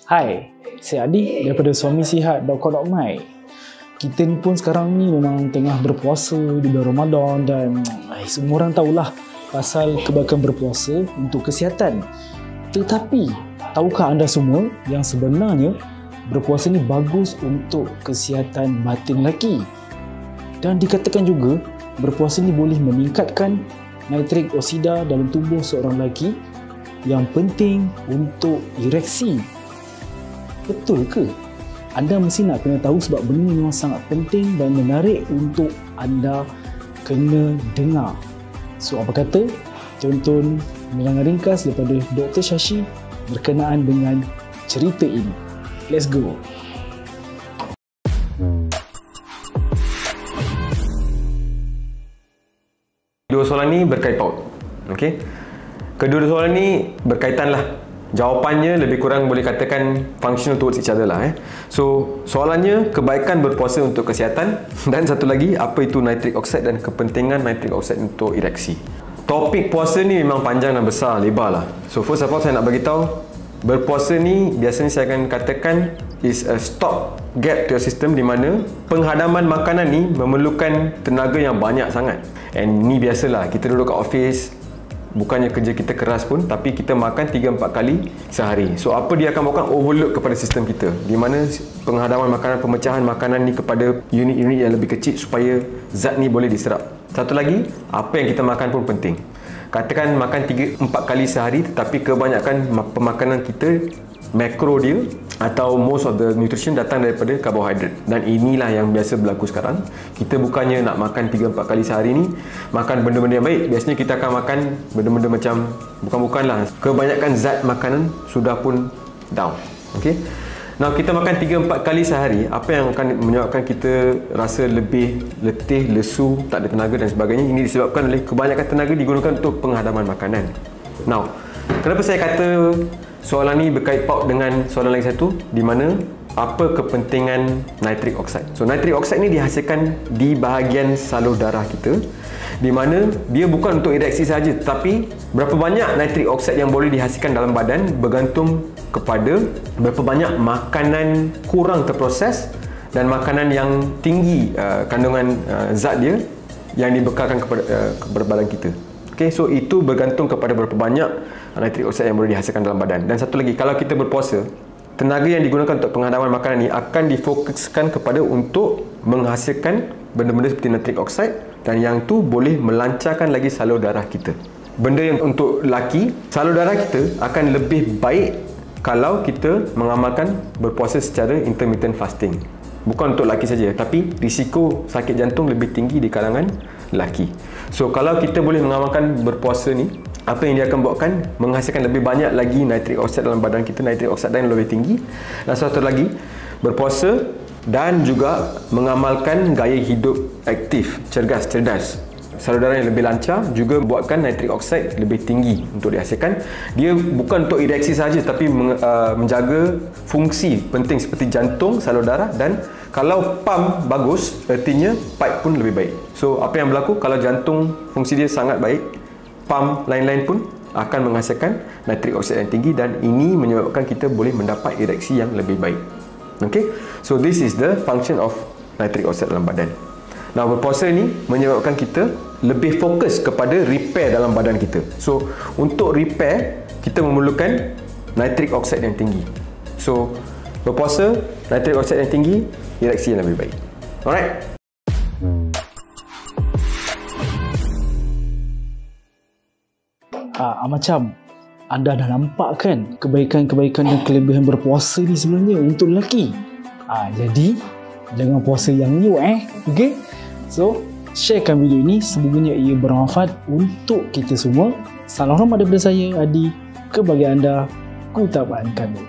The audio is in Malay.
Hai, saya Adi daripada suamisihat.com.my. Kita ni pun sekarang ni memang tengah berpuasa di bulan Ramadan dan semua orang tahulah pasal kebaikan berpuasa untuk kesihatan. Tetapi, tahukah anda semua yang sebenarnya berpuasa ni bagus untuk kesihatan batin lelaki? Dan dikatakan juga berpuasa ni boleh meningkatkan nitrik oksida dalam tubuh seorang lelaki yang penting untuk ereksi. Betul ke? Anda mesti nak kena tahu sebab benda ni memang sangat penting dan menarik untuk anda kena dengar. So, apa kata? Tonton penerangan ringkas daripada Dr. Shashi berkenaan dengan cerita ini. Let's go! Dua soalan ni berkait paut. Okey. Kedua soalan ni berkaitan lah. Jawapannya lebih kurang boleh katakan functional towards each other lah. So, soalannya kebaikan berpuasa untuk kesihatan dan satu lagi apa itu nitric oxide dan kepentingan nitric oxide untuk ereksi. Topik puasa ni memang panjang dan besar, lebar lah. So, first of all saya nak beritahu berpuasa ni biasanya saya akan katakan is a stop gap to your system di mana penghadaman makanan ni memerlukan tenaga yang banyak sangat. And ni biasalah, kita duduk kat office, bukannya kerja kita keras pun, tapi kita makan 3-4 kali sehari. So apa dia akan buatkan overload kepada sistem kita, di mana penghadaman makanan, pemecahan makanan ni kepada unit-unit yang lebih kecil supaya zat ni boleh diserap. Satu lagi, apa yang kita makan pun penting. Katakan makan 3-4 kali sehari, tetapi kebanyakan pemakanan kita, makro dia atau most of the nutrition datang daripada karbohidrat. Dan inilah yang biasa berlaku sekarang. Kita bukannya nak makan 3-4 kali sehari ni makan benda-benda yang baik. Biasanya kita akan makan benda-benda macam bukan-bukanlah. Kebanyakan zat makanan sudah pun down. Okay. Now, kita makan 3-4 kali sehari, apa yang akan menyebabkan kita rasa lebih letih, lesu, tak ada tenaga dan sebagainya? Ini disebabkan oleh kebanyakan tenaga digunakan untuk penghadaman makanan. Now, kenapa saya kata soalan ni berkait paut dengan soalan lagi satu, di mana apa kepentingan nitric oxide? So, nitric oxide ni dihasilkan di bahagian salur darah kita, di mana dia bukan untuk ereksi saja, tetapi berapa banyak nitric oxide yang boleh dihasilkan dalam badan bergantung kepada berapa banyak makanan kurang terproses dan makanan yang tinggi kandungan zat dia yang dibekalkan kepada badan kita. Okay, so itu bergantung kepada berapa banyak nitric oxide yang boleh dihasilkan dalam badan. Dan satu lagi, kalau kita berpuasa, tenaga yang digunakan untuk penghadaman makanan ni akan difokuskan kepada untuk menghasilkan benda-benda seperti nitric oxide, dan yang tu boleh melancarkan lagi salur darah kita. Benda yang untuk lelaki, salur darah kita akan lebih baik kalau kita mengamalkan berpuasa secara intermittent fasting. Bukan untuk lelaki saja, tapi risiko sakit jantung lebih tinggi di kalangan lelaki. So, kalau kita boleh mengamalkan berpuasa ni, apa yang dia akan buatkan? Menghasilkan lebih banyak lagi nitric oxide dalam badan kita, nitric oxide yang lebih tinggi. Dan satu lagi, berpuasa dan juga mengamalkan gaya hidup aktif, cerdas. Salur darah yang lebih lancar juga buatkan nitric oxide lebih tinggi untuk dihasilkan. Dia bukan untuk ereksi saja, tapi menjaga fungsi penting seperti jantung, salur darah, dan kalau pump bagus, artinya pipe pun lebih baik. So, apa yang berlaku kalau jantung fungsi dia sangat baik, pump lain-lain pun akan menghasilkan nitric oxide yang tinggi, dan ini menyebabkan kita boleh mendapat ereksi yang lebih baik. Okay? So, this is the function of nitric oxide dalam badan. Nah, berpuasa ni menyebabkan kita lebih fokus kepada repair dalam badan kita. So, untuk repair, kita memerlukan nitric oxide yang tinggi. So, berpuasa, nitric oxide yang tinggi, ereksi yang lebih baik. Alright? Macam anda dah nampak kan kebaikan-kebaikan dan kelebihan berpuasa ni sebenarnya untuk lelaki. Jadi, jangan puasa yang new okay? So, sharekan video ini, semoganya ia bermanfaat untuk kita semua. Salam hormat daripada saya, Adi. Kebahagiaan anda, ku tabahan kami.